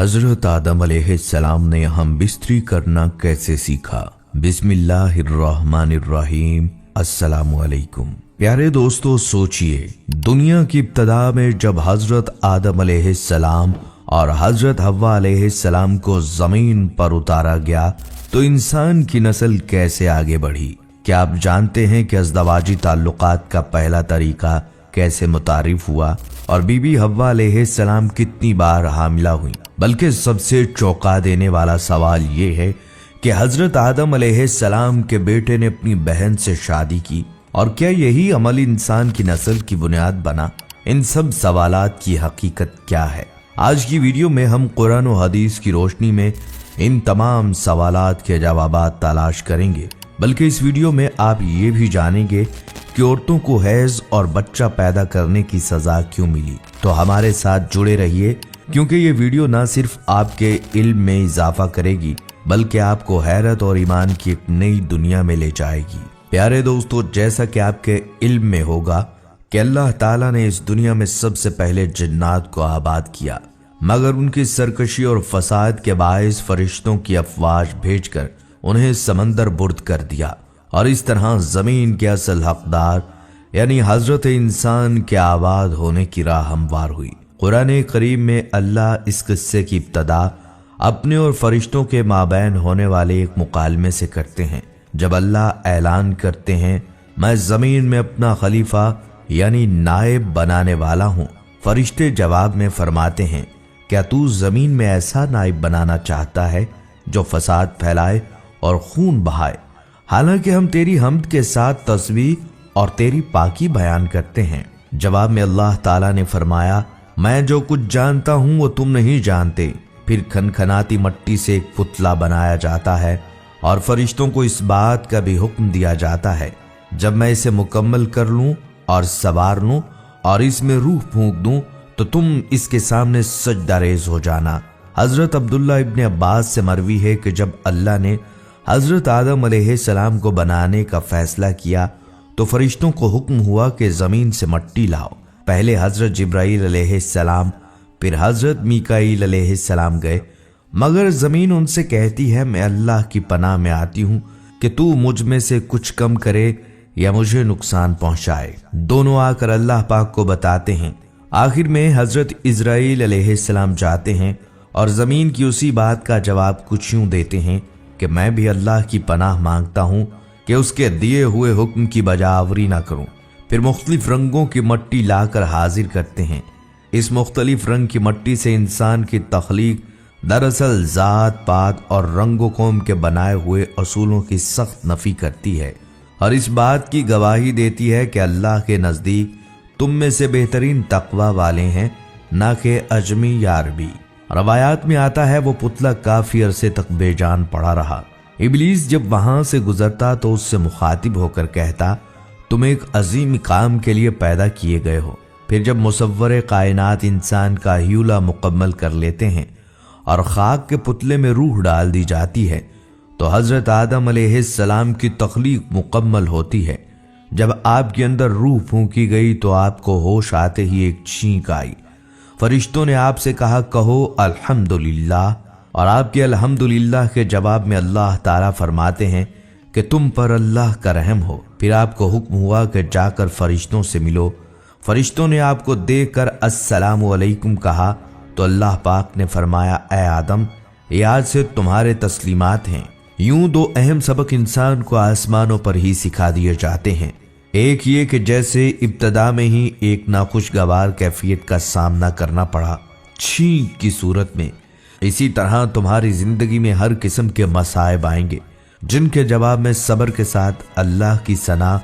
हजरत आदम अलैहिस्सलाम ने हम बिस्तरी करना कैसे सीखा। बिस्मिल्लाहिर्रहमानिर्रहीम। अस्सलामु अलैकुम। प्यारे दोस्तों, सोचिए दुनिया की इब्तदा में जब हजरत आदम अलैहिस्सलाम और हजरत हव्वा अलैहिस्सलाम को जमीन पर उतारा गया तो इंसान की नस्ल कैसे आगे बढ़ी। क्या आप जानते हैं कि अज़दवाजी ताल्लुकात का पहला तरीका कैसे मुतारिफ हुआ और बीबी हव्वा अलैहिस्सलाम कितनी बार हामिला हुई। बल्कि सबसे चौंका देने वाला सवाल ये है कि हजरत आदम अलैहिस्सलाम के बेटे ने अपनी बहन से शादी की और क्या यही अमल इंसान की नस्ल की बुनियाद बना। इन सब सवालात की हकीकत क्या है, आज की वीडियो में हम कुरान और हदीस की रोशनी में इन तमाम सवालात के जवाबात तलाश करेंगे। बल्कि इस वीडियो में आप ये भी जानेंगे कि औरतों को हैज और बच्चा पैदा करने की सजा क्यों मिली। तो हमारे साथ जुड़े रहिए, क्योंकि ये वीडियो ना सिर्फ आपके इल्म में इजाफा करेगी बल्कि आपको हैरत और ईमान की एक नई दुनिया में ले जाएगी। प्यारे दोस्तों, जैसा कि आपके इल्म में होगा कि अल्लाह ताला ने इस दुनिया में सबसे पहले जिन्नात को आबाद किया, मगर उनकी सरकशी और फसाद के बायस फरिश्तों की अफवाज भेजकर उन्हें समंदर बुर्द कर दिया और इस तरह जमीन के असल हकदार यानी हजरत इंसान के आबाद होने की राह हमवार हुई। कुरान करीम में अल्लाह इस किस्से की इब्तदा अपने और फरिश्तों के माबैन होने वाले एक मुकालमे से करते हैं। जब अल्लाह ऐलान करते हैं, मैं जमीन में अपना खलीफा यानी नायब बनाने वाला हूँ, फरिश्ते जवाब में फरमाते हैं, क्या तू जमीन में ऐसा नायब बनाना चाहता है जो फसाद फैलाए और खून बहाए। हालांकि हम तेरी हम्द के साथ तस्बीह और तेरी पाकी बयान करते हैं। जवाब में अल्लाह ताला ने फरमाया, मैं जो कुछ जानता हूं वो तुम नहीं जानते। फिर खनखनाती मट्टी से एक पुतला बनाया जाता है और फरिश्तों को इस बात का भी हुक्म दिया जाता है, जब मैं इसे मुकम्मल कर लूं और सवार लूं और इसमें रूह फूंक दूं तो तुम इसके सामने सजदा रेज हो जाना। हजरत अब्दुल्ला इब्न अब्बास से मरवी है कि जब अल्लाह ने हजरत आदम अलैहिस्सलाम को बनाने का फैसला किया तो फरिश्तों को हुक्म हुआ कि जमीन से मट्टी लाओ। पहले हजरत जिब्राइल अलैहिस्सलाम फिर हजरत मीकाईल अलैहिस्सलाम गए, मगर जमीन उनसे कहती है, मैं अल्लाह की पनाह में आती हूँ कि तू मुझ में से कुछ कम करे या मुझे नुकसान पहुंचाए। दोनों आकर अल्लाह पाक को बताते हैं। आखिर में हजरत इजराइल अलैहिस्सलाम जाते हैं और जमीन की उसी बात का जवाब कुछ यूं देते हैं कि मैं भी अल्लाह की पनाह मांगता हूं कि उसके दिए हुए हुक्म की बजावरी ना करूं। फिर मुख्तलिफ रंगों की मट्टी लाकर हाजिर करते हैं। इस मुख्तलिफ रंग की मट्टी से इंसान की तख्लीक दरअसल जात पात और रंगो कौम के बनाए हुए असूलों की सख्त नफी करती है और इस बात की गवाही देती है कि अल्लाह के नजदीक तुम में से बेहतरीन तकवा वाले हैं, ना कि अजमी या अरबी। रवायात में आता है वो पुतला काफी अरसे तक बेजान पड़ा रहा। इब्लीस जब वहां से गुजरता तो उससे मुखातिब होकर कहता, तुम एक अजीम काम के लिए पैदा किए गए हो। फिर जब मुसव्वरे कायनात इंसान का ह्यूला मुकम्मल कर लेते हैं और खाक के पुतले में रूह डाल दी जाती है तो हजरत आदम अलैहिस्सलाम की तख्लीक मुकम्मल होती है। जब आपके अंदर रूह फूंकी गई तो आपको होश आते ही एक छींक आई। फरिश्तों ने आपसे कहा, कहो अल्हम्दुलिल्लाह, और आपके अल्हम्दुलिल्लाह के जवाब में अल्लाह ताला फरमाते हैं कि तुम पर अल्लाह का रहम हो। फिर आपको हुक्म हुआ कि जाकर फरिश्तों से मिलो। फरिश्तों ने आपको देखकर अस्सलामु अलैकुम कहा तो अल्लाह पाक ने फरमाया, ए आदम, ये आज से तुम्हारे तस्लीमात हैं। यूं दो अहम सबक इंसान को आसमानों पर ही सिखा दिए जाते हैं। एक ये कि जैसे इब्तदा में ही एक नाखुशगवार कैफियत का सामना करना पड़ा छींक की सूरत में, इसी तरह तुम्हारी जिंदगी में हर किस्म के मसाइब आएंगे जिनके जवाब में सब्र के साथ अल्लाह की सना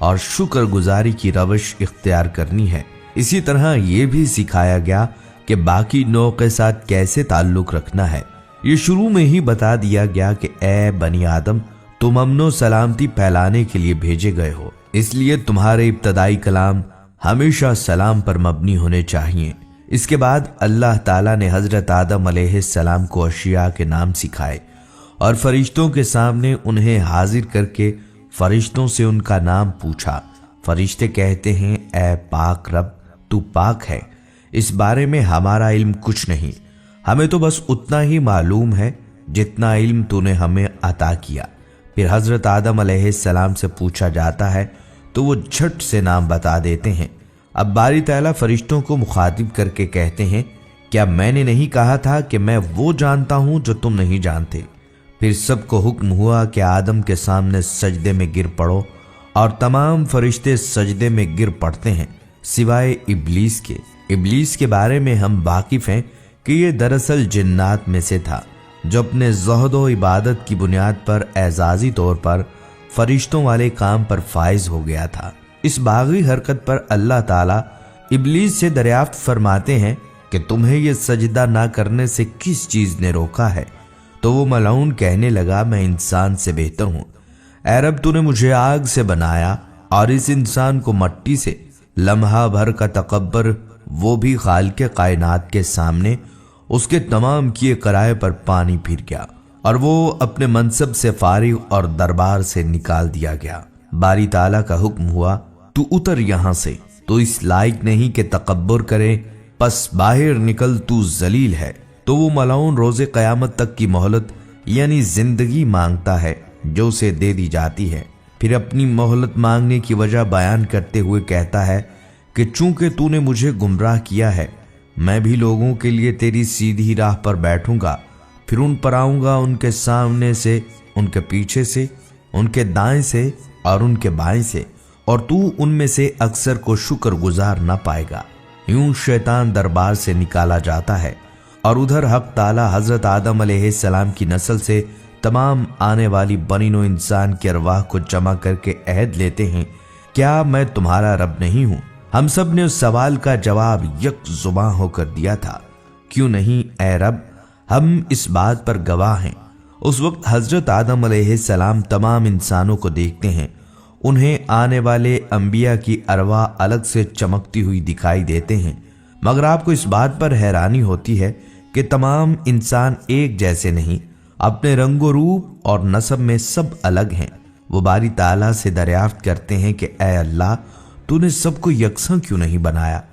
और शुक्र गुजारी की रवश इख्तियार करनी है। इसी तरह ये भी सिखाया गया कि बाकी नौ के साथ कैसे ताल्लुक रखना है। ये शुरू में ही बता दिया गया कि ए बनी आदम, तुम अमनो सलामती फैलाने के लिए भेजे गए हो, इसलिए तुम्हारे इब्तदाई कलाम हमेशा सलाम पर मबनी होने चाहिए। इसके बाद अल्लाह ताला ने हजरत आदम अलैहिस्सलाम को अशिया के नाम सिखाए और फरिश्तों के सामने उन्हें हाजिर करके फरिश्तों से उनका नाम पूछा। फरिश्ते कहते हैं, ए पाक रब, तू पाक है, इस बारे में हमारा इल्म कुछ नहीं, हमें तो बस उतना ही मालूम है जितना इल्म तूने हमें अता किया। फिर हजरत आदम अलैहिस्सलाम से पूछा जाता है तो वो झट से नाम बता देते हैं। अब बारी ताला फरिश्तों को मुखातिब करके कहते हैं, क्या मैंने नहीं कहा था कि मैं वो जानता हूं जो तुम नहीं जानते। फिर सबको हुक्म हुआ कि आदम के सामने सजदे में गिर पड़ो, और तमाम फरिश्ते सजदे में गिर पड़ते हैं सिवाय इब्लीस के। इब्लीस के बारे में हम वाकिफ हैं कि ये दरअसल जिन्नात में से था, जो अपने ज़ुहद व इबादत की बुनियाद पर एजाजी तौर पर फरिश्तों वाले काम पर फाइज हो गया था। इस बागी हरकत पर अल्लाह ताला इब्लीस से दरियाफ्त फरमाते हैं कि तुम्हें यह सजदा ना करने से किस चीज ने रोका है। तो वो मलऊन कहने लगा, मैं इंसान से बेहतर हूं। ऐ रब, तूने मुझे आग से बनाया और इस इंसान को मट्टी से। लम्हा भर का तकब्बर वो भी खालिक़े कायनात के सामने उसके तमाम किए कराए पर पानी फिर गया और वो अपने मनसब से फारिग और दरबार से निकाल दिया गया। बारी ताला का हुक्म हुआ, तू उतर यहां से, तो इस लायक नहीं कि तकब्बुर करे, बस बाहर निकल, तू जलील है। तो वो मलऊन रोजे कयामत तक की मोहलत यानी जिंदगी मांगता है जो उसे दे दी जाती है। फिर अपनी मोहलत मांगने की वजह बयान करते हुए कहता है कि चूंकि तूने मुझे गुमराह किया है, मैं भी लोगों के लिए तेरी सीधी राह पर बैठूंगा, फिर उन पर आऊंगा, उनके सामने से, उनके पीछे से, उनके दाएं से और उनके बाएं से, और तू उनमें से अक्सर को शुक्र गुजार न पाएगा। यूं शैतान दरबार से निकाला जाता है और उधर हक ताला हजरत आदम अलैहिस्सलाम की नस्ल से तमाम आने वाली बनीनो इंसान की अरवाह को जमा करके अहद लेते हैं, क्या मैं तुम्हारा रब नहीं हूं। हम सब ने उस सवाल का जवाब यक जुबां होकर दिया था, क्यों नहीं ऐ रब, हम इस बात पर गवाह हैं। उस वक्त हजरत आदम अलैहिस्सलाम तमाम इंसानों को देखते हैं। उन्हें आने वाले अंबिया की अरवाह अलग से चमकती हुई दिखाई देते हैं, मगर आपको इस बात पर हैरानी होती है कि तमाम इंसान एक जैसे नहीं, अपने रंगो रूप और नस्ब में सब अलग हैं। वो बारी ताला से दरियाफ्त करते हैं कि ऐ अल्लाह, तूने सबको यकसा क्यों नहीं बनाया।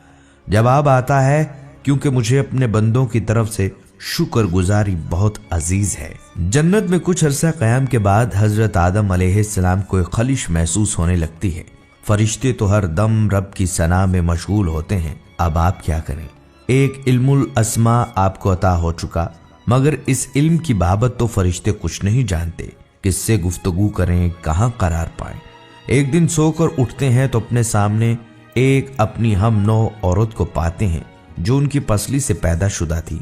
जवाब आता है, क्योंकि मुझे अपने बंदों की तरफ से शुक्रगुजारी बहुत अजीज है। जन्नत में कुछ अरसा क़याम के बाद हजरत आदम अलैहिस्सलाम को एक खलिश महसूस होने लगती है। फरिश्ते तो हर दम रब की सना में मशगूल होते हैं। अब आप क्या करें। एक इल्मुल अस्मा आपको अता हो चुका, मगर इस इल्म की बाबत तो फरिश्ते कुछ नहीं जानते। किससे गुफ्तगू करें, कहाँ करार पाएं। एक दिन सोकर उठते हैं तो अपने सामने एक अपनी हम नौ औरत को पाते हैं जो उनकी पसली से पैदा शुदा थी।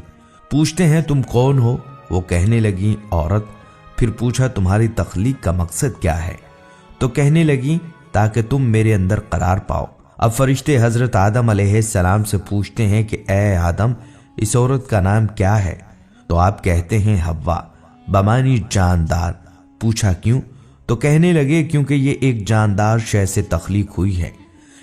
पूछते हैं, तुम कौन हो। वो कहने लगी, औरत। फिर पूछा, तुम्हारी तख्लीक का मकसद क्या है। तो कहने लगी, ताकि तुम मेरे अंदर करार पाओ। अब फरिश्ते हजरत आदम अलैहिस्सलाम से पूछते हैं कि ए आदम, इस औरत का नाम क्या है। तो आप कहते हैं हव्वा, बमानी जानदार। पूछा क्यों। तो कहने लगे, क्योंकि ये एक जानदार शय से तख्लीक हुई है।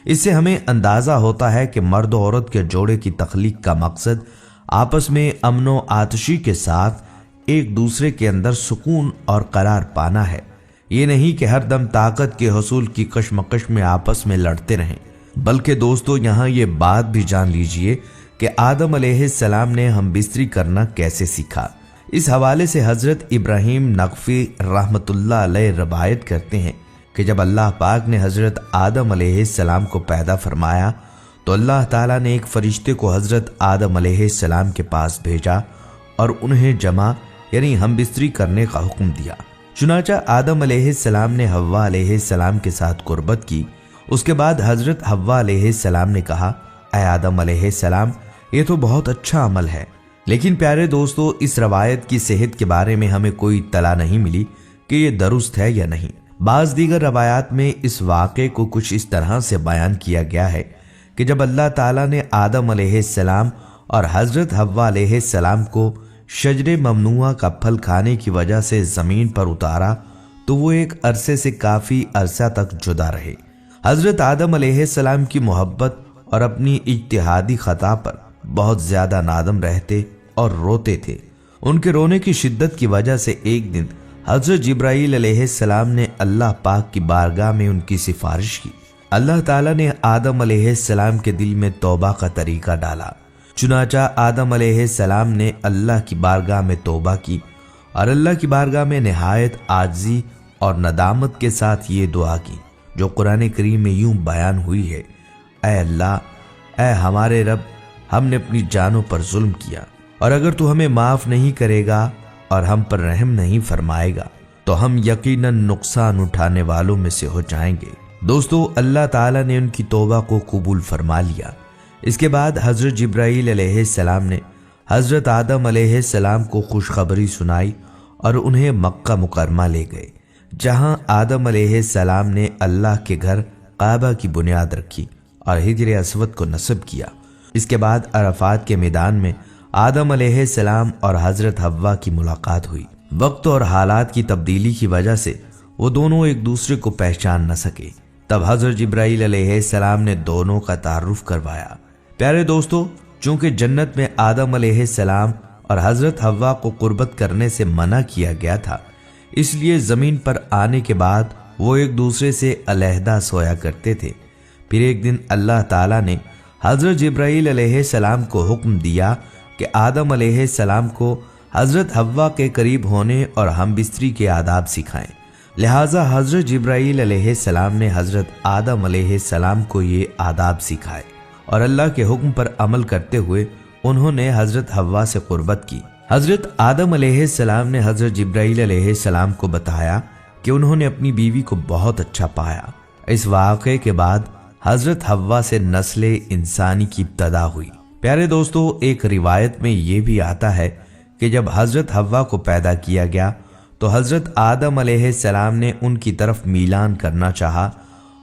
इससे हमें अंदाजा होता है कि मर्द और औरत के जोड़े की तख्लीक का मकसद आपस में अमनो आतशी के साथ एक दूसरे के अंदर सुकून और करार पाना है। ये नहीं कि हर दम ताकत के हसूल की कशमकश में आपस में लड़ते रहें। बल्कि दोस्तों, यहाँ ये बात भी जान लीजिए कि आदम अलैहिस्सलाम ने हम बिस्तरी करना कैसे सीखा। इस हवाले से हजरत इब्राहिम नकफी रहमतुल्लाह अलैह रवायत करते हैं कि जब अल्लाह पाक ने हजरत आदम अलैहिस्सलाम को पैदा फरमाया तो अल्लाह ताला ने एक फरिश्ते को हजरत आदम अलैहिस्सलाम के पास भेजा और उन्हें जमा यानी हम बिस्तरी करने का हुक्म दिया। चुनाचा आदम अलैहिस्सलाम ने हव्वा अलैहिस्सलाम के साथ कुर्बत की। उसके बाद हजरत हव्वा अलैहिस्सलाम ने कहा, ऐ आदम अलैहिस्सलाम, ये तो बहुत अच्छा अमल है। लेकिन प्यारे दोस्तों, इस रवायत की सेहत के बारे में हमें कोई इत्तला नहीं मिली कि ये दुरुस्त है या नहीं। बाज दीगर रवायात में इस वाक़े को कुछ इस तरह से बयान किया गया है कि जब अल्लाह ताला ने आदम अलैहिस्सलाम और हजरत हव्वा अलैहिस्सलाम को शजरे ममनुआ का फल खाने की वजह से जमीन पर उतारा तो वो एक अरसे से काफी अरसा तक जुदा रहे। हजरत आदम अलैहिस्सलाम की मोहब्बत और अपनी इज्तिहादी खता पर बहुत ज्यादा नादम रहते और रोते थे। उनके रोने की शिद्दत की वजह से एक दिन हजरत जिब्राईल अलैहिस्सलाम ने अल्लाह पाक की बारगाह में उनकी सिफारिश की। अल्लाह ताला ने आदम अलैहिस्सलाम के दिल में तौबा का तरीका डाला। चुनाचा आदम अलैहिस्सलाम ने अल्लाह की बारगाह में तौबा की और अल्लाह की बारगाह में निहायत आजिज़ी और नदामत के साथ ये दुआ की जो कुरान करीम में यूं बयान हुई है, ऐ अल्लाह, ऐ हमारे रब, हमने अपनी जानों पर जुल्म किया और अगर तू हमें माफ़ नहीं करेगा और हम पर रहम नहीं फरमाएगा तो हम यकीनन नुकसान उठाने वालों में से हो जाएंगे। दोस्तों, अल्लाह ताला ने उनकी तौबा को कबूल फरमा लिया। इसके बाद हज़रत जिब्राईल अलैहिस्सलाम ने हज़रत आदम अलैहिस्सलाम को खुशखबरी सुनाई और उन्हें मक्का मुकरमा ले गए, जहां आदम अलैहिस्सलाम ने अल्लाह के घर काबा की बुनियाद रखी और हिजर अस्वद को नस्ब किया। इसके बाद अरफात के मैदान में आदम अलैहिस्सलाम और हज़रत हव्वा की मुलाकात हुई। वक्त और हालात की तब्दीली की वजह से वो दोनों एक दूसरे को पहचान न सके। तब हज़रत जिब्राईल अलैहिस्सलाम ने दोनों का तारुफ करवाया। प्यारे दोस्तों, चूंकि जन्नत में आदम अलैहिस्सलाम और हज़रत हव्वा को कुर्बत करने से मना किया गया था, इसलिए ज़मीन पर आने के बाद वो एक दूसरे से अलहदा सोया करते थे। फिर एक दिन अल्लाह ताला ने हज़रत जिब्राईल अलैहिस्सलाम को हुक्म दिया कि आदम अलैहिस्सलाम को हज़रत हव्वा के करीब होने और हम बिस्तरी के आदाब सिखाएं। लिहाजा हज़रत जिब्राईल अलैहिस्सलाम ने हज़रत आदम अलैहिस्सलाम को ये आदाब सिखाए और अल्लाह के हुक्म पर अमल करते हुए उन्होंने हज़रत हव्वा से कुर्बत की। हज़रत आदम अलैहिस्सलाम ने हज़रत जिब्राईल अलैहिस्सलाम को बताया कि उन्होंने अपनी बीवी को बहुत अच्छा पाया। इस वाक़े के बाद हज़रत हव्वा से नस्ल इंसानी की इब्तदा हुई। प्यारे दोस्तों, एक रिवायत में ये भी आता है कि जब हज़रत हव्वा को पैदा किया गया तो हज़रत आदम अलैहिस्सलाम ने उनकी तरफ मीलान करना चाहा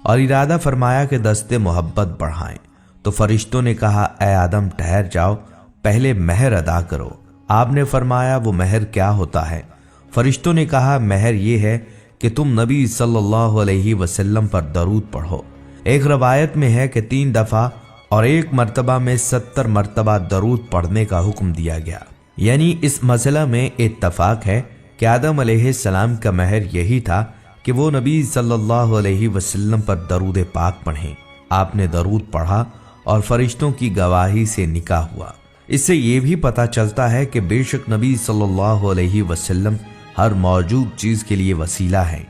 और इरादा फरमाया कि दस्ते मोहब्बत बढ़ाएं। तो फरिश्तों ने कहा, ऐ आदम, ठहर जाओ, पहले महर अदा करो। आपने फरमाया, वो महर क्या होता है? फरिश्तों ने कहा, महर ये है कि तुम नबी सल्लल्लाहु अलैहि वसल्लम पर दरूद पढ़ो। एक रवायत में है कि 3 दफ़ा और एक मर्तबा में 70 मर्तबा दरूद पढ़ने का हुक्म दिया गया। यानी इस मसला में इत्तफाक है कि आदम अलैहिस्सलाम का महर यही था कि वो नबी सल्लल्लाहु अलैहि वसल्लम पर दरूद पाक पढ़ें। आपने दरूद पढ़ा और फरिश्तों की गवाही से निकाह हुआ। इससे ये भी पता चलता है कि बेशक नबी सल्लल्लाहु अलैहि वसल्लम हर मौजूद चीज़ के लिए वसीला हैं,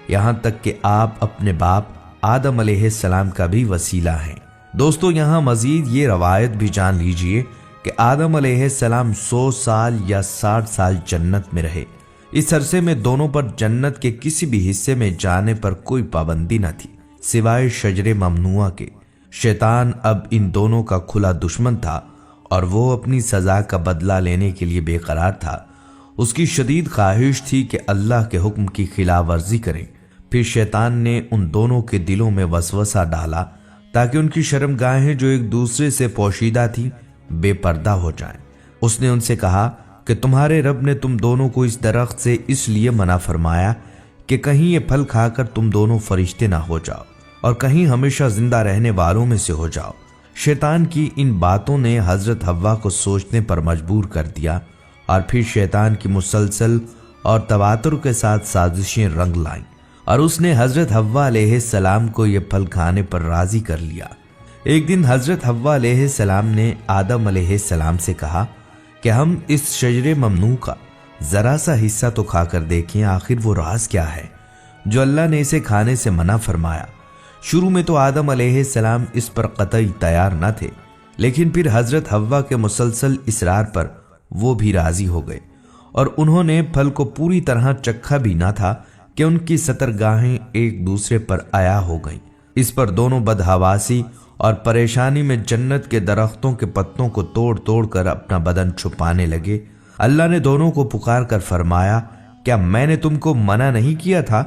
यहाँ तक कि आप अपने बाप आदम अलैहिस्सलाम का भी वसीला हैं। दोस्तों, यहाँ मजीद ये रवायत भी जान लीजिए कि आदम अलैहिस्सलाम 100 साल या 60 साल जन्नत में रहे। इस अरसे में दोनों पर जन्नत के किसी भी हिस्से में जाने पर कोई पाबंदी न थी सिवाय शजरे ममनुआ के। शैतान अब इन दोनों का खुला दुश्मन था और वो अपनी सजा का बदला लेने के लिए बेकरार था। उसकी शदीद ख्वाहिश थी कि अल्लाह के हुक्म की खिलाफ वर्जी करें। फिर शैतान ने उन दोनों के दिलों में वसवसा डाला ताकि उनकी शर्मगाहें जो एक दूसरे से पोशीदा थी बेपर्दा हो जाएं। उसने उनसे कहा कि तुम्हारे रब ने तुम दोनों को इस दरख्त से इसलिए मना फरमाया कि कहीं ये फल खाकर तुम दोनों फरिश्ते ना हो जाओ और कहीं हमेशा जिंदा रहने वालों में से हो जाओ। शैतान की इन बातों ने हजरत हव्वा को सोचने पर मजबूर कर दिया और फिर शैतान की मुसलसल और तवातुर के साथ साजिशें रंग लाईं और उसने हजरत हव्वा अलैहिस्सलाम को यह फल खाने पर राजी कर लिया। एक दिन हजरत हव्वा अलैहिस्सलाम ने आदम अलैहिस्सलाम से कहा कि हम इस शजरे ममनू का जरा सा हिस्सा तो खाकर देखें, आखिर वो राज क्या है जो अल्लाह ने इसे खाने से मना फरमाया। शुरू में तो आदम अलैहिस्सलाम इस पर कतई तैयार न थे, लेकिन फिर हजरत हव्वा के मुसलसल इसरार पर वो भी राजी हो गए और उन्होंने फल को पूरी तरह चखा भी ना था कि उनकी सतरगाहें एक दूसरे पर आया हो गईं। इस पर दोनों बदहवासी और परेशानी में जन्नत के दरख्तों के पत्तों को तोड़ तोड़ कर अपना बदन छुपाने लगे। अल्लाह ने दोनों को पुकार कर फरमाया, क्या मैंने तुमको मना नहीं किया था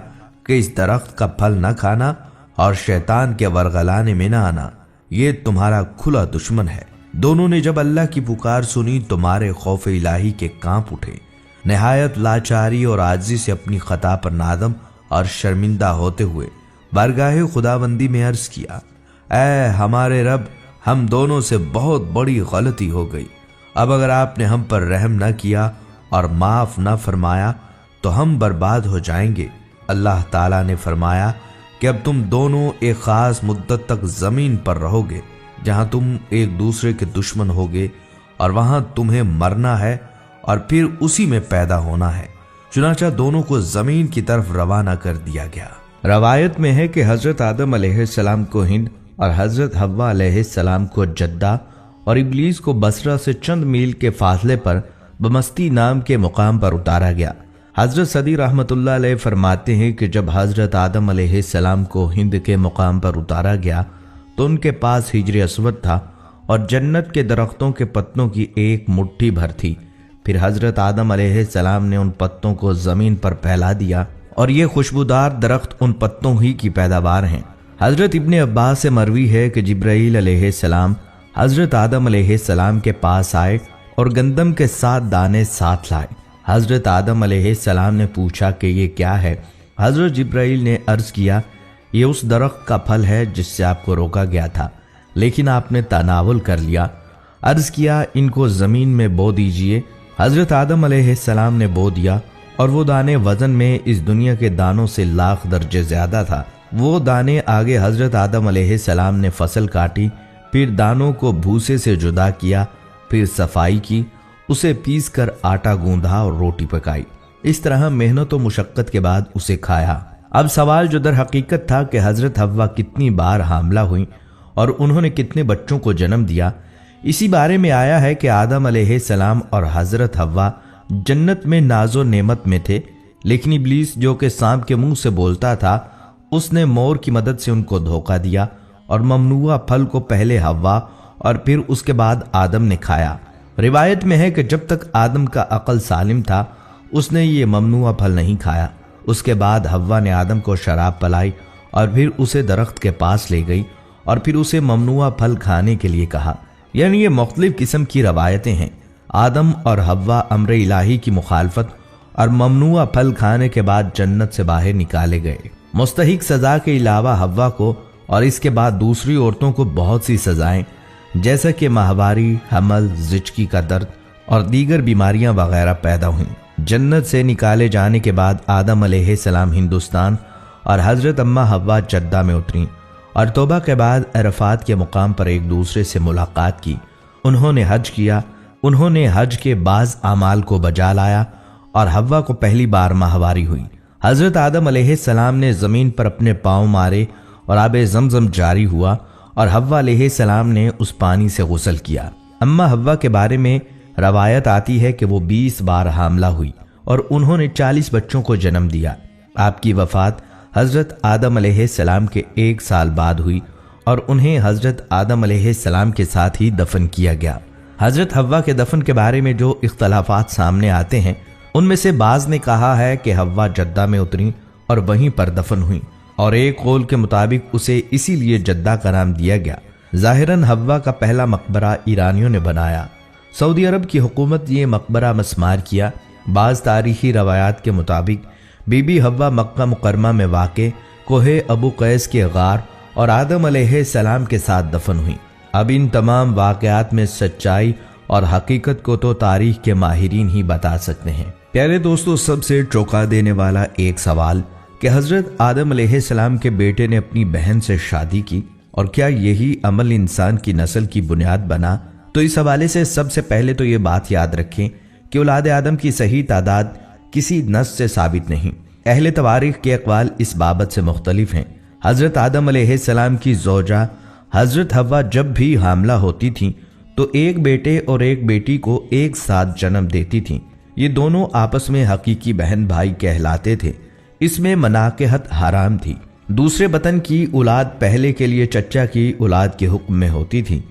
कि इस दरख्त का फल न खाना और शैतान के वरगलाने में न आना? ये तुम्हारा खुला दुश्मन है। दोनों ने जब अल्लाह की पुकार सुनी तो मारे खौफ इलाही के कांप उठे। नहायत लाचारी और आजिज़ी से अपनी खता पर नादम और शर्मिंदा होते हुए बारगाह खुदाबंदी में अर्ज किया, ऐ हमारे रब, हम दोनों से बहुत बड़ी गलती हो गई। अब अगर आपने हम पर रहम न किया और माफ न फरमाया तो हम बर्बाद हो जाएंगे। अल्लाह ताला ने फरमाया कि अब तुम दोनों एक खास मुद्दत तक जमीन पर रहोगे जहां तुम एक दूसरे के दुश्मन होगे اور वहां तुम्हें मरना है और फिर उसी में पैदा होना है। चुनाचा दोनों को जमीन की तरफ रवाना कर दिया गया। रवायत में है कि हजरत आदम अलैहिस्सलाम को हिंद और हजरत हव्वा अलैहिस्सलाम को जद्दा और इब्लीस को बसरा से चंद मील के फासले पर बमस्ती नाम के मुकाम पर उतारा गया। हजरत सदी रहमतुल्लाह अलैह फरमाते हैं कि जब हजरत आदम अलैहिस्सलाम को हिंद के मुकाम पर उतारा गया तो उनके पास हिजर अस्वद था और जन्नत के दरख्तों के पत्तों की एक मुट्ठी भर थी। फिर हजरत आदम अलैहिस्सलाम ने उन पत्तों को जमीन पर फैला दिया और ये खुशबूदार दरख्त उन पत्तों ही की पैदावार हैं। हजरत इब्ने अब्बास से मरवी है कि जिब्राईल अलैहिस्सलाम हजरत आदम अलैहिस्सलाम के पास आए और गंदम के 7 दाने साथ लाए। हजरत आदम अलैहिस्सलाम ने पूछा कि ये क्या है। हजरत जिब्राईल ने अर्ज किया, ये उस दरख्त का फल है जिससे आपको रोका गया था, लेकिन आपने तनावुल कर लिया। अर्ज किया, इनको जमीन में बो दीजिए। हजरत आदम अलैहिस्सलाम ने बो दिया और वो दाने वजन में इस दुनिया के दानों से लाख दर्जे ज्यादा था। वो दाने आगे हजरत आदम अलैहिस्सलाम ने फसल काटी, फिर दानों को भूसे से जुदा किया, फिर सफाई की, उसे पीस कर आटा गूंधा और रोटी पकाई। इस तरह मेहनत और मुशक्कत के बाद उसे खाया। अब सवाल जो दर हकीकत था कि हजरत हव्वा कितनी बार हामला हुई और उन्होंने कितने बच्चों को जन्म दिया, इसी बारे में आया है कि आदम अलैहिस्सलाम और हजरत हव्वा जन्नत में नाजो नेमत में थे, लेकिन इब्लीस जो कि सांप के मुंह से बोलता था, उसने मोर की मदद से उनको धोखा दिया और ममनुआ फल को पहले हव्वा और फिर उसके बाद आदम ने खाया। रिवायत में है कि जब तक आदम का अकल सालिम था उसने ये ममनुआ फल नहीं खाया। उसके बाद हव्वा ने आदम को शराब पिलाई और फिर उसे दरख्त के पास ले गई और फिर उसे ममनुआ फल खाने के लिए कहा। यानी ये मुख्तलिफ किस्म की रवायतें हैं। आदम और हव्वा अम्र इलाही की मुखालफत और ममनुआ फल खाने के बाद जन्नत से बाहर निकाले गए। मुस्तहिक सजा के अलावा हव्वा को और इसके बाद दूसरी औरतों को बहुत सी सजाएं जैसा कि माहवारी, हमल, जिचकी का दर्द और दीगर बीमारियां वगैरह पैदा हुईं। जन्नत से निकाले जाने के बाद आदम अलैहिस्सलाम हिंदुस्तान और हजरत अम्मा हव्वा जद्दा में उतरी और तौबा के बाद अरफात के मुकाम पर एक दूसरे से मुलाकात की। उन्होंने हज किया। उन्होंने हज के बाज आमाल को बजा लाया और हव्वा को पहली बार माहवारी हुई। हजरत आदम अलैहिस्सलाम ने जमीन पर अपने पांव मारे और आबे ज़मज़म जारी हुआ और हव्वा अलैहिस्सलाम ने उस पानी से गुस्ल किया। अम्मा हव्वा के बारे में रवायत आती है कि वो 20 बार हामला हुई और उन्होंने 40 बच्चों को जन्म दिया। आपकी वफात हजरत आदम अलैहिस्सलाम के 1 साल बाद हुई और उन्हें हजरत आदम अलैहिस्सलाम के साथ ही दफन किया गया। हजरत हव्वा के दफन के बारे में जो इख्तलाफात सामने आते हैं, उनमें से बाज ने कहा है कि हव्वा जद्दा में उतरी और वहीं पर दफन हुई और एक कौल के मुताबिक उसे इसीलिए जद्दा का नाम दिया गया। ज़ाहिरन हव्वा का पहला मकबरा ईरानियों ने बनाया। सऊदी अरब की हुकूमत ये मकबरा मस्मार किया। बाज़ तारीखी रवायात के मुताबिक बीबी हव्वा मक्का मुकरमा में वाक़े कोहे अबू कैस के गार और आदम अलैहिस्सलाम के साथ दफन हुई। अब इन तमाम वाक़यात में सच्चाई और हकीकत को तो तारीख के माहिरीन ही बता सकते हैं। प्यारे दोस्तों, सबसे चौंका देने वाला एक सवाल कि हजरत आदम अलैहिस्सलाम के बेटे ने अपनी बहन से शादी की और क्या यही अमल इंसान की नस्ल की बुनियाद बना। तो इस हवाले से सबसे पहले तो ये बात याद रखें कि औलाद आदम की सही तादाद किसी नस से साबित नहीं। अहले तवारीख के अक़वाल इस बाबत से मुख्तलिफ हैं। हजरत आदम अलैहिस्सलाम की ज़ौजा हजरत हव्वा जब भी हामला होती थीं तो एक बेटे और एक बेटी को एक साथ जन्म देती थीं। ये दोनों आपस में हकीकी बहन भाई कहलाते थे। इसमें मनाक़हत हराम थी। दूसरे बतन की औलाद पहले के लिए चच्चा की औलाद के हुक्म में होती थी,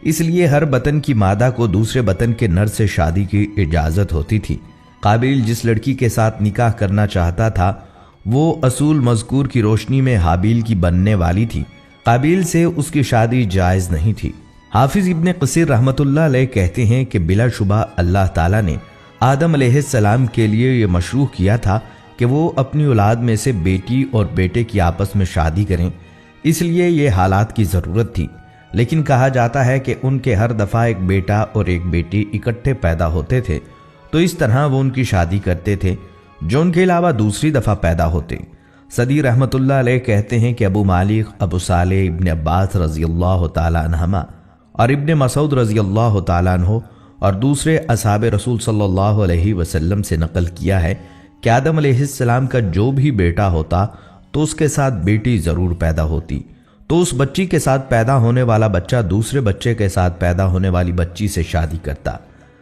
इसलिए हर बतन की मादा को दूसरे बतन के नर से शादी की इजाज़त होती थी। काबिल जिस लड़की के साथ निकाह करना चाहता था वो असूल मज़कूर की रोशनी में हाबिल की बनने वाली थी। काबिल से उसकी शादी जायज़ नहीं थी। हाफिज इब्ने कसीर रहमतुल्लाह अलैह कहते हैं कि बिलाशुबा अल्लाह ताला ने आदम अलैहिस्सलाम के लिए ये मशरूह किया था कि वो अपनी औलाद में से बेटी और बेटे की आपस में शादी करें, इसलिए ये हालात की ज़रूरत थी। लेकिन कहा जाता है कि उनके हर दफ़ा एक बेटा और एक बेटी इकट्ठे पैदा होते थे, तो इस तरह वो उनकी शादी करते थे जो उनके अलावा दूसरी दफ़ा पैदा होते। सदी रहमतुल्लाह अलैह कहते हैं कि अबू मालिक, अबू साले, इब्ने अब्बास रज़ियल्लाहु ताला अन्हुमा और इब्ने मसूद रज़ियल्लाहु ताला अन्हु اور دوسرے اصحاب رسول صلی اللہ علیہ وسلم سے نقل کیا ہے کہ آدم علیہ السلام کا جو بھی بیٹا ہوتا تو اس کے ساتھ بیٹی ضرور پیدا ہوتی، تو اس بچی کے ساتھ پیدا ہونے والا بچہ دوسرے بچے کے ساتھ پیدا ہونے والی بچی سے شادی کرتا۔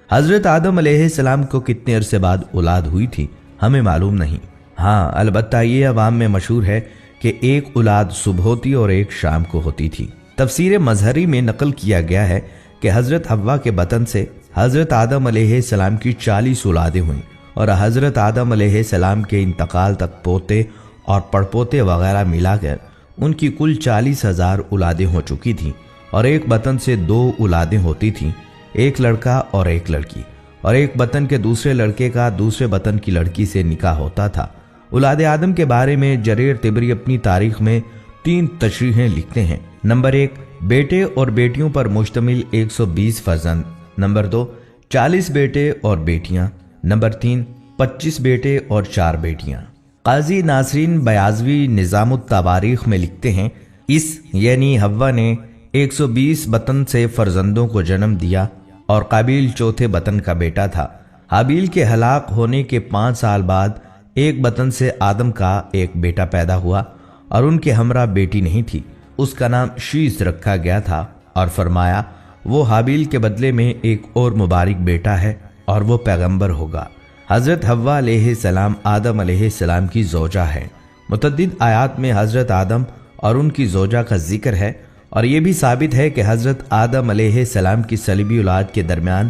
حضرت آدم علیہ السلام کو کتنے عرصے بعد اولاد ہوئی تھی ہمیں معلوم نہیں، ہاں البتہ یہ عوام میں مشہور ہے کہ ایک اولاد صبح ہوتی اور ایک شام کو ہوتی تھی۔ تفسیر مظہری میں نقل کیا گیا ہے کہ حضرت حوا کے بطن سے حضرت آدم علیہ السلام کی 40 اولادیں ہوئیں، اور حضرت آدم علیہ السلام کے انتقال تک پوتے اور پڑپوتے وغیرہ ملا کر ان کی کل 40,000 اولادیں ہو چکی تھیں، اور ایک بطن سے 2 اولادیں ہوتی تھیں، ایک لڑکا اور ایک لڑکی، اور ایک بطن کے دوسرے لڑکے کا دوسرے بطن کی لڑکی سے نکاح ہوتا تھا۔ اولاد آدم کے بارے میں جریر طبری اپنی تاریخ میں 3 تشریحیں لکھتے ہیں۔ نمبر 1، بیٹے اور بیٹیوں پر مشتمل 120 فرزند۔ نمبر 2، 40 بیٹے اور بیٹیاں۔ نمبر 3، 25 بیٹے اور 4 بیٹیاں۔ قاضی ناصرین بیاضوی نظام التواریخ میں لکھتے ہیں، اس یعنی حوا نے 120 بطن سے فرزندوں کو جنم دیا، اور قابیل چوتھے بطن کا بیٹا تھا۔ حابیل کے ہلاک ہونے کے 5 سال بعد ایک بطن سے آدم کا ایک بیٹا پیدا ہوا، اور ان کے ہمراہ بیٹی نہیں تھی، اس کا نام شیث رکھا گیا تھا، اور فرمایا وہ حابیل کے بدلے میں ایک اور مبارک بیٹا ہے اور وہ پیغمبر ہوگا۔ حضرت حوا علیہ السلام آدم علیہ السلام کی زوجہ ہے۔ متعدد آیات میں حضرت آدم اور ان کی زوجہ کا ذکر ہے، اور یہ بھی ثابت ہے کہ حضرت آدم علیہ السلام کی صلیبی اولاد کے درمیان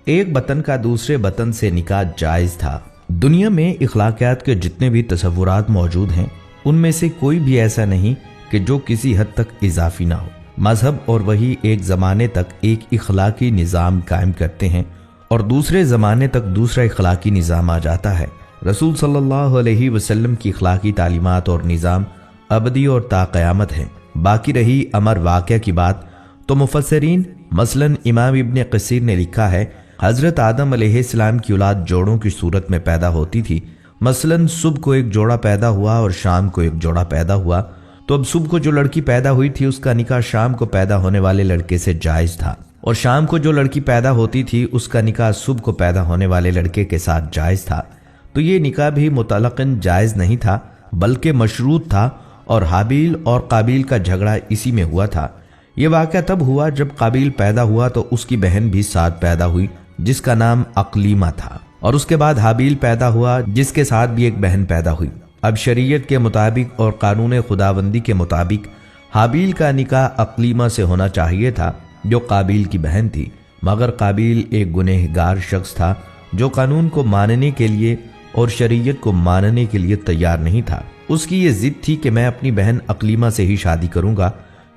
ایک بطن کا دوسرے بطن سے نکاح جائز تھا۔ دنیا میں اخلاقیات کے جتنے بھی تصورات موجود ہیں ان میں سے کوئی بھی ایسا نہیں کہ جو کسی حد تک اضافی نہ ہو۔ مذہب اور وحی ایک زمانے تک ایک اخلاقی نظام قائم کرتے ہیں اور دوسرے زمانے تک دوسرا اخلاقی نظام آ جاتا ہے۔ رسول صلی اللہ علیہ وسلم کی اخلاقی تعلیمات اور نظام ابدی اور تا قیامت ہیں۔ باقی رہی امر واقعہ کی بات تو مفسرین مثلا امام ابن قصیر نے لکھا ہے، حضرت آدم علیہ السلام کی اولاد جوڑوں کی صورت میں پیدا ہوتی تھی۔ مثلا صبح کو ایک جوڑا پیدا ہوا اور شام کو ایک جوڑا پیدا ہوا، تو اب صبح کو جو لڑکی پیدا ہوئی تھی اس کا نکاح شام کو پیدا ہونے والے لڑکے سے جائز تھا، اور شام کو جو لڑکی پیدا ہوتی تھی اس کا نکاح صبح کو پیدا ہونے والے لڑکے کے ساتھ جائز تھا۔ تو یہ نکاح بھی مطلقاً جائز نہیں تھا بلکہ مشروط تھا، اور حابیل اور قابیل کا جھگڑا اسی میں ہوا تھا۔ یہ واقعہ تب ہوا جب قابیل پیدا ہوا تو اس کی بہن بھی ساتھ پیدا ہوئی جس کا نام اقلیمہ تھا، اور اس کے بعد حابیل پیدا ہوا جس کے ساتھ بھی ایک بہن پیدا ہوئی۔ اب شریعت کے مطابق اور قانون خداوندی کے مطابق حابیل کا نکاح اقلیمہ سے ہونا چاہیے تھا جو قابیل کی بہن تھی، مگر قابیل ایک گنہگار شخص تھا جو قانون کو ماننے کے لیے اور شریعت کو ماننے کے لیے تیار نہیں تھا۔ اس کی یہ ضد تھی کہ میں اپنی بہن اقلیمہ سے ہی شادی کروں گا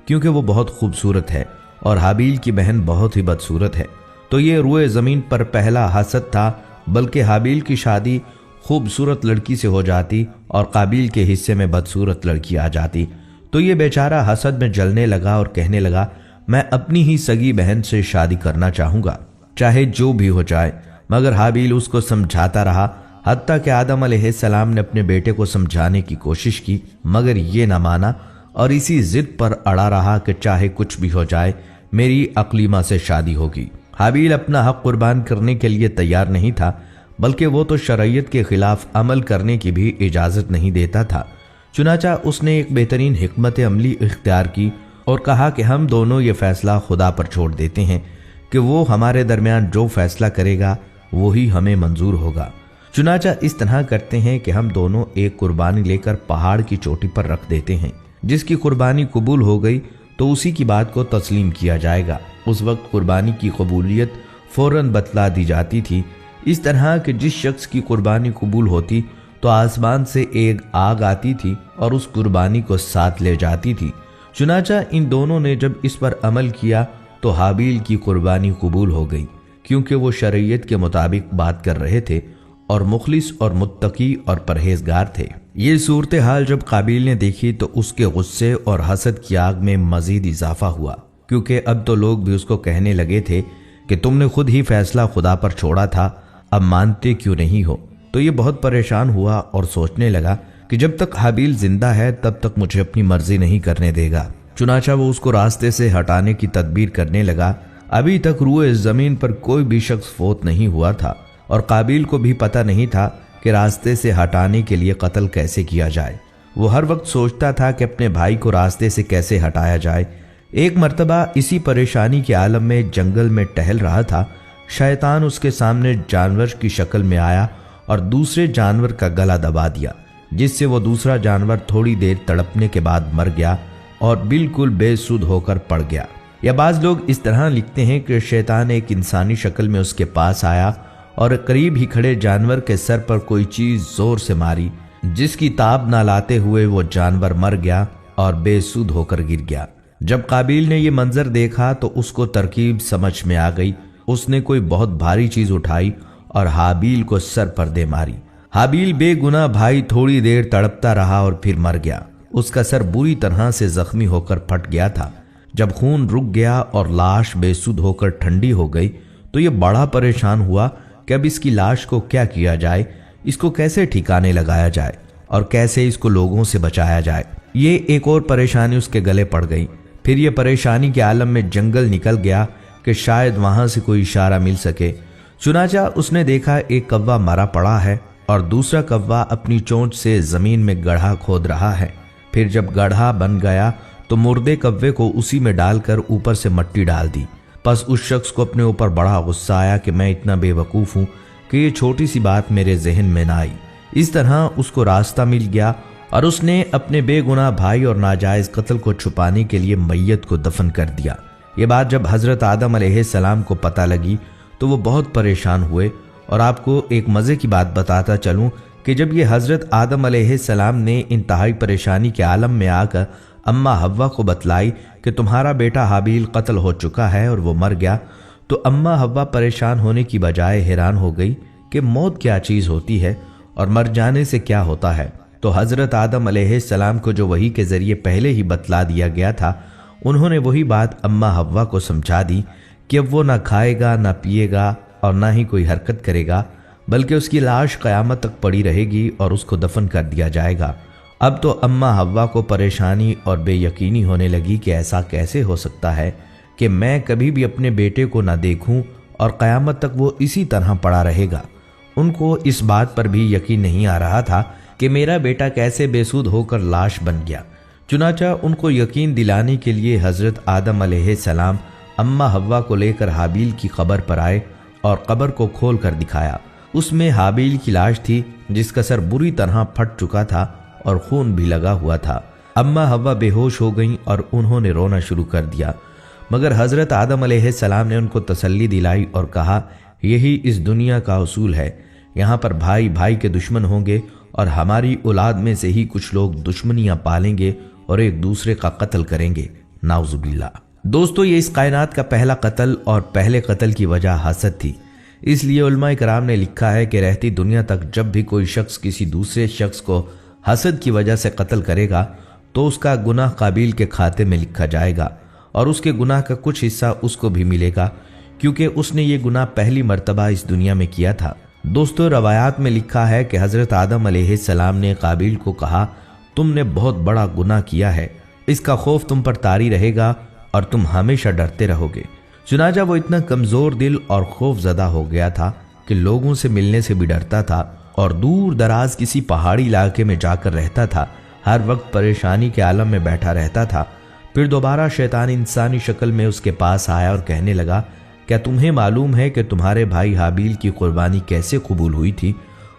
کیونکہ وہ بہت خوبصورت ہے اور حابیل کی بہن بہت ہی بدصورت ہے۔ تو یہ روئے زمین پر پہلا حسد تھا، بلکہ حابیل کی شادی خوبصورت لڑکی سے ہو جاتی اور قابیل کے حصے میں بدصورت لڑکی آ جاتی، تو یہ بیچارہ حسد میں جلنے لگا اور کہنے لگا میں اپنی ہی سگی بہن سے شادی کرنا چاہوں گا چاہے جو بھی ہو جائے۔ مگر حابیل اس کو سمجھاتا رہا، حتیٰ کہ آدم علیہ السلام نے اپنے بیٹے کو سمجھانے کی کوشش کی مگر یہ نہ مانا، اور اسی ضد پر اڑا رہا کہ چاہے کچھ بھی ہو جائے میری اقلیمہ سے شادی ہوگی۔ حابیل اپنا حق قربان کرنے کے لیے تیار نہیں تھا، بلکہ وہ تو شریعت کے خلاف عمل کرنے کی بھی اجازت نہیں دیتا تھا۔ چنانچہ اس نے ایک بہترین حکمت عملی اختیار کی اور کہا کہ ہم دونوں یہ فیصلہ خدا پر چھوڑ دیتے ہیں کہ وہ ہمارے درمیان جو فیصلہ کرے گا وہی ہمیں منظور ہوگا۔ چنانچہ اس طرح کرتے ہیں کہ ہم دونوں ایک قربانی لے کر پہاڑ کی چوٹی پر رکھ دیتے ہیں، جس کی قربانی قبول ہو گئی تو اسی کی بات کو تسلیم کیا جائے گا۔ اس وقت قربانی کی قبولیت فوراً بتلا دی جاتی تھی، اس طرح کہ جس شخص کی قربانی قبول ہوتی تو آسمان سے ایک آگ آتی تھی اور اس قربانی کو ساتھ لے جاتی تھی۔ چنانچہ ان دونوں نے جب اس پر عمل کیا تو حابیل کی قربانی قبول ہو گئی، کیونکہ وہ شریعت کے مطابق بات کر رہے تھے اور مخلص اور متقی اور پرہیزگار تھے۔ یہ صورتحال جب قابیل نے دیکھی تو اس کے غصے اور حسد کی آگ میں مزید اضافہ ہوا، کیونکہ اب تو لوگ بھی اس کو کہنے لگے تھے کہ تم نے خود ہی فیصلہ خدا پر چھوڑا تھا، اب مانتے کیوں نہیں ہو؟ تو یہ بہت پریشان ہوا اور سوچنے لگا کہ جب تک حابیل زندہ ہے تب تک مجھے اپنی مرضی نہیں کرنے دے گا۔ چنانچہ وہ اس کو راستے سے ہٹانے کی تدبیر کرنے لگا، अभी तक रूए जमीन पर कोई भी शख्स फोत नहीं हुआ था और काबिल को भी पता नहीं था कि रास्ते से हटाने के लिए कत्ल कैसे किया जाए। वो हर वक्त सोचता था कि अपने भाई को रास्ते से कैसे हटाया जाए। एक मर्तबा इसी परेशानी के आलम में जंगल में टहल रहा था। शैतान उसके सामने जानवर की शक्ल में आया और दूसरे जानवर का गला दबा दिया, जिससे वो दूसरा जानवर थोड़ी देर तड़पने के बाद मर गया और बिल्कुल बेसुध होकर पड़ गया। या बाज लोग इस तरह लिखते हैं कि शैतान एक इंसानी शक्ल में उसके पास आया और करीब ही खड़े जानवर के सर पर कोई चीज जोर से मारी, जिसकी ताब ना लाते हुए वो जानवर मर गया और बेसुध होकर गिर गया। जब काबिल ने ये मंजर देखा तो उसको तरकीब समझ में आ गई। उसने कोई बहुत भारी चीज उठाई और हाबील को सर पर दे मारी। हाबील बेगुनाह भाई थोड़ी देर तड़पता रहा और फिर मर गया। उसका सर बुरी तरह से जख्मी होकर फट गया था। जब खून रुक गया और लाश बेसुध होकर ठंडी हो गई तो ये बड़ा परेशान हुआ कि अब इसकी लाश को क्या किया जाए, इसको कैसे ठिकाने लगाया जाए और कैसे इसको लोगों से बचाया जाए। ये एक और परेशानी उसके गले पड़ गई। फिर ये परेशानी के आलम में जंगल निकल गया कि शायद वहां से कोई इशारा मिल सके। चुनाचा उसने देखा एक कौवा मरा पड़ा है और दूसरा कौवा अपनी चोंच से जमीन में गड्ढा खोद रहा है। फिर जब गड्ढा बन गया तो मुर्दे कौवे को उसी में डालकर ऊपर से मिट्टी डाल दी। बस उस शख्स को अपने ऊपर बड़ा गुस्सा आया कि मैं इतना बेवकूफ़ हूँ कि ये छोटी सी बात मेरे जहन में ना आई। इस तरह उसको रास्ता मिल गया और उसने अपने बेगुनाह भाई और नाजायज़ कत्ल को छुपाने के लिए मैयत को दफन कर दिया। ये बात जब हज़रत आदम अलैहिस्सलाम को पता लगी तो वो बहुत परेशान हुए। और आपको एक मज़े की बात बताता चलूँ कि जब ये हज़रत आदम अलैहिस्सलाम ने इंतहाई परेशानी के आलम में आकर अम्मा हव्वा को बतलाई कि तुम्हारा बेटा हाबील कत्ल हो चुका है और वो मर गया, तो अम्मा हव्वा परेशान होने की बजाय हैरान हो गई कि मौत क्या चीज़ होती है और मर जाने से क्या होता है। तो हज़रत आदम अलैहिस्सलाम को जो वही के ज़रिए पहले ही बतला दिया गया था, उन्होंने वही बात अम्मा हव्वा को समझा दी कि अब वो ना खाएगा, ना पिएगा और ना ही कोई हरकत करेगा, बल्कि उसकी लाश क़यामत तक पड़ी रहेगी और उसको दफन कर दिया जाएगा। अब तो अम्मा हव्वा को परेशानी और बेयकीनी होने लगी कि ऐसा कैसे हो सकता है कि मैं कभी भी अपने बेटे को ना देखूं और क़यामत तक वो इसी तरह पड़ा रहेगा। उनको इस बात पर भी यकीन नहीं आ रहा था कि मेरा बेटा कैसे बेसुध होकर लाश बन गया। चुनाचा उनको यकीन दिलाने के लिए हज़रत आदम अलैहिस्सलाम अम्मा हव्वा को लेकर हाबील की कब्र पर आए और कब्र को खोल कर दिखाया। उसमें हाबील की लाश थी जिसका सर बुरी तरह फट चुका था और खून भी लगा हुआ था। अम्मा हव्वा बेहोश हो गईं और उन्होंने रोना शुरू कर दिया, मगर हज़रत आदम अलैहिस्सलाम ने उनको तसल्ली दिलाई और कहा, यही इस दुनिया का उसूल है। यहाँ पर भाई भाई के दुश्मन होंगे और हमारी औलाद में से ही कुछ लोग दुश्मनियाँ पालेंगे और एक दूसरे का कत्ल करेंगे, नाउजुबिल्लाह। दोस्तों, ये इस कायनात का पहला कत्ल और पहले कत्ल की वजह हसद थी। इसलिए उलमा कराम ने लिखा है कि रहती दुनिया तक जब भी कोई शख्स किसी दूसरे शख्स को हसद की वजह से कत्ल करेगा तो उसका गुनाह काबिल के खाते में लिखा जाएगा और उसके गुनाह का कुछ हिस्सा उसको भी मिलेगा, क्योंकि उसने ये गुनाह पहली मर्तबा इस दुनिया में किया था। दोस्तों, रवायात में लिखा है कि हज़रत आदम अलैहिस्सलाम ने काबिल को कहा, तुमने बहुत बड़ा गुनाह किया है, इसका खौफ तुम पर तारी रहेगा और तुम हमेशा डरते रहोगे। चुनाचा वो इतना कमज़ोर दिल और खौफजदा हो गया था कि लोगों से मिलने से भी डरता था और दूर दराज किसी पहाड़ी इलाके में जाकर रहता था। हर वक्त परेशानी के आलम में बैठा रहता था। फिर दोबारा शैतान इंसानी शक्ल में उसके पास आया और कहने लगा, क्या तुम्हें मालूम है कि तुम्हारे भाई हाबील की कुर्बानी कैसे कबूल हुई थी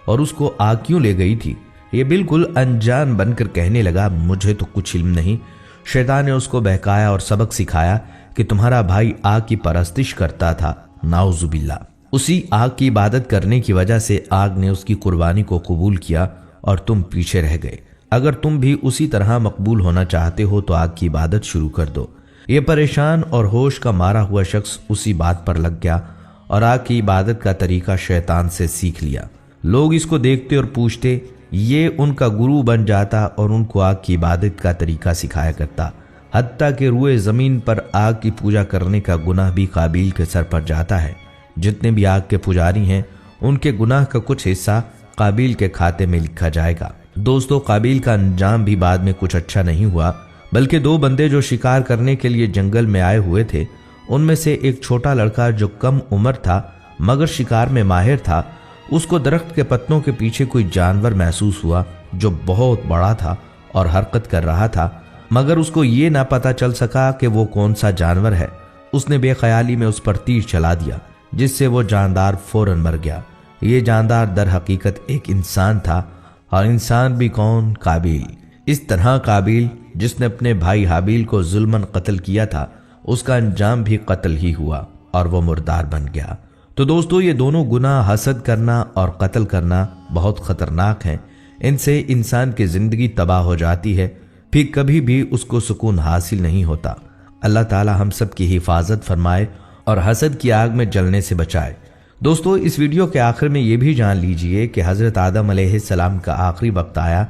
और उसको आग क्यों ले गई थी? ये बिल्कुल अनजान बनकर कहने लगा, मुझे तो कुछ इल्म नहीं। शैतान ने उसको बहकाया और सबक सिखाया कि तुम्हारा भाई आग की परस्तिश करता था, नाउजुबिल्लाह। उसी आग की इबादत करने की वजह से आग ने उसकी कुर्बानी को कबूल किया और तुम पीछे रह गए। अगर तुम भी उसी तरह मकबूल होना चाहते हो तो आग की इबादत शुरू कर दो। ये परेशान और होश का मारा हुआ शख्स उसी बात पर लग गया और आग की इबादत का तरीका शैतान से सीख लिया। लोग इसको देखते और पूछते, ये उनका गुरु बन जाता और उनको आग की इबादत का तरीका सिखाया करता। हत्ता कि रूए ज़मीन पर आग की पूजा करने का गुनाह भी काबिल के सर पर जाता है। जितने भी आग के पुजारी हैं उनके गुनाह का कुछ हिस्सा काबिल के खाते में लिखा जाएगा। दोस्तों, काबिल का अंजाम भी बाद में कुछ अच्छा नहीं हुआ, बल्कि दो बंदे जो शिकार करने के लिए जंगल में आए हुए थे ان में से एक छोटा लड़का जो कम उम्र था मगर शिकार में माहिर था, उसको दरख्त के पत्तों के पीछे कोई जानवर महसूस हुआ जो बहुत बड़ा था और हरकत कर रहा था, मगर उसको ये ना पता चल सका कि वो कौन सा जानवर है। उसने बेख्याली में उस पर तीर चला दिया जिससे वो जानदार फौरन मर गया। ये जानदार दर हकीकत एक इंसान था, और इंसान भी कौन? काबिल। इस तरह काबिल जिसने अपने भाई हाबिल को जुल्मन कत्ल किया था, उसका अंजाम भी कत्ल ही हुआ और वो मुर्दार बन गया। तो दोस्तों, ये दोनों गुनाह, हसद करना और कत्ल करना, बहुत खतरनाक हैं। इनसे इंसान की जिंदगी तबाह हो जाती है, फिर कभी भी उसको सुकून हासिल नहीं होता। अल्लाह ताला हम सब की हिफाजत फरमाए और हसद की आग में जलने से बचाए। दोस्तों, इस वीडियो के आखिर में ये भी जान लीजिए कि हज़रत आदम अलैहिस्सलाम का आखिरी वक्त आया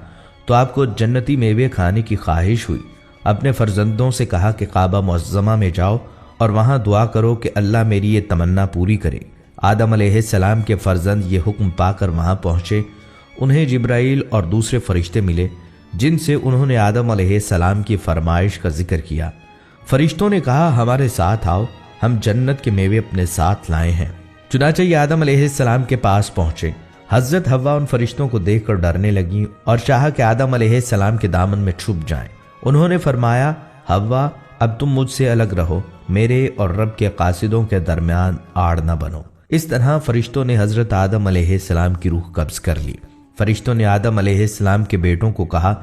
तो आपको जन्नती मेवे खाने की ख्वाहिश हुई। अपने फर्जंदों से कहा कि काबा मुअज़्ज़मा में जाओ और वहाँ दुआ करो कि अल्लाह मेरी ये तमन्ना पूरी करे। आदम अलैहिस्सलाम के फर्जंद ये हुक्म पाकर वहाँ पहुँचे। उन्हें जिब्राइल और दूसरे फरिश्ते मिले जिनसे उन्होंने आदम अलैहिस्सलाम की फरमाइश का जिक्र किया। फरिश्तों ने कहा, हमारे साथ आओ, हम जन्नत के मेवे अपने साथ लाए हैं। चुनांचे ये आदम अलैहिस्सलाम के पास पहुंचे। हजरत हव्वा उन फरिश्तों को देखकर डरने लगी और चाहा कि आदम अलैहिस्सलाम के दामन में छुप जाएं। उन्होंने फरमाया, हव्वा, अब तुम मुझसे अलग रहो, मेरे और रब के कासिदों के दरमियान आड़ न बनो। इस तरह फरिश्तों ने हजरत आदम अलैहिस्सलाम की रूह कब्ज कर ली। फरिश्तों ने आदम अलैहिस्सलाम के बेटों को कहा,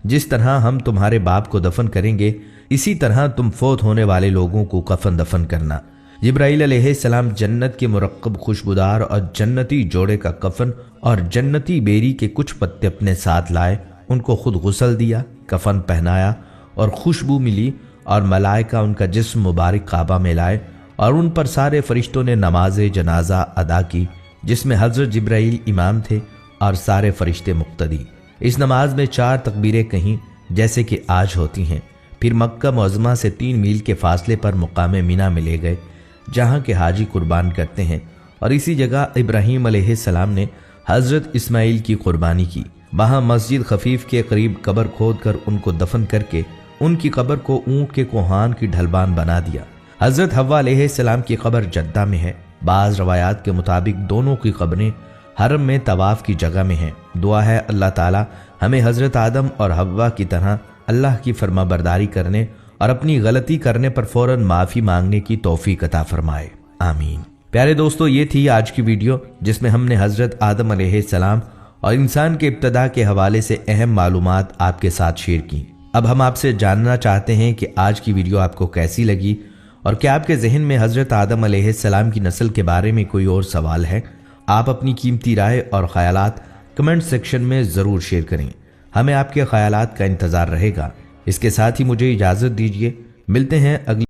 जिस तरह हम तुम्हारे बाप को दफन करेंगे, इसी तरह तुम फौत होने वाले लोगों को कफन दफन करना। जिब्राइल अलैहिस्सलाम जन्नत के मुरक्कब खुशबूदार और जन्नती जोड़े का कफन और जन्नती बेरी के कुछ पत्ते अपने साथ लाए। उनको खुद गुस्ल दिया, कफन पहनाया और खुशबू मिली, और मलाइका उनका जिस्म मुबारक काबा में लाए और उन पर सारे फरिश्तों ने नमाज जनाजा अदा की, जिसमें हजरत जिब्राइल इमाम थे और सारे फरिश्ते मुक्तदी। इस नमाज में 4 तकबीरें कहीं जैसे कि आज होती हैं। फिर मक्का मुअज़्ज़मा से 3 मील के फासले पर मुकाम मीना में ले गए, जहाँ के हाजी कुर्बान करते हैं, और इसी जगह इब्राहीम अलैहिस्सलाम ने हजरत इस्माइल की कुर्बानी की। वहाँ मस्जिद खफीफ के करीब कब्र खोद कर उनको दफन करके उनकी कब्र को ऊँट के कोहान की ढलबान बना दिया। हजरत हव्वा अलैहिस्सलाम की कब्र जद्दा में है। बाज़ रवायात के मुताबिक दोनों की कब्रें हरम में तवाफ की जगह में हैं। दुआ है अल्लाह ताला हमें हजरत आदम और हव्वा की तरह अल्लाह की फरमाबरदारी करने और अपनी गलती करने पर फौरन माफ़ी मांगने की तौफीक अता फरमाए, आमीन। प्यारे दोस्तों, ये थी आज की वीडियो जिसमें हमने हजरत आदम अलैहिस्सलाम और इंसान के इब्तदा के हवाले से अहम मालूमात आपके साथ शेयर की। अब हम आपसे जानना चाहते हैं कि आज की वीडियो आपको कैसी लगी और क्या आपके जहन में हजरत आदम अलैहिस्सलाम की नस्ल के बारे में कोई और सवाल है। आप अपनी कीमती राय और ख्यालात कमेंट सेक्शन में ज़रूर शेयर करें। हमें आपके ख्यालात का इंतज़ार रहेगा। इसके साथ ही मुझे इजाज़त दीजिए, मिलते हैं अगली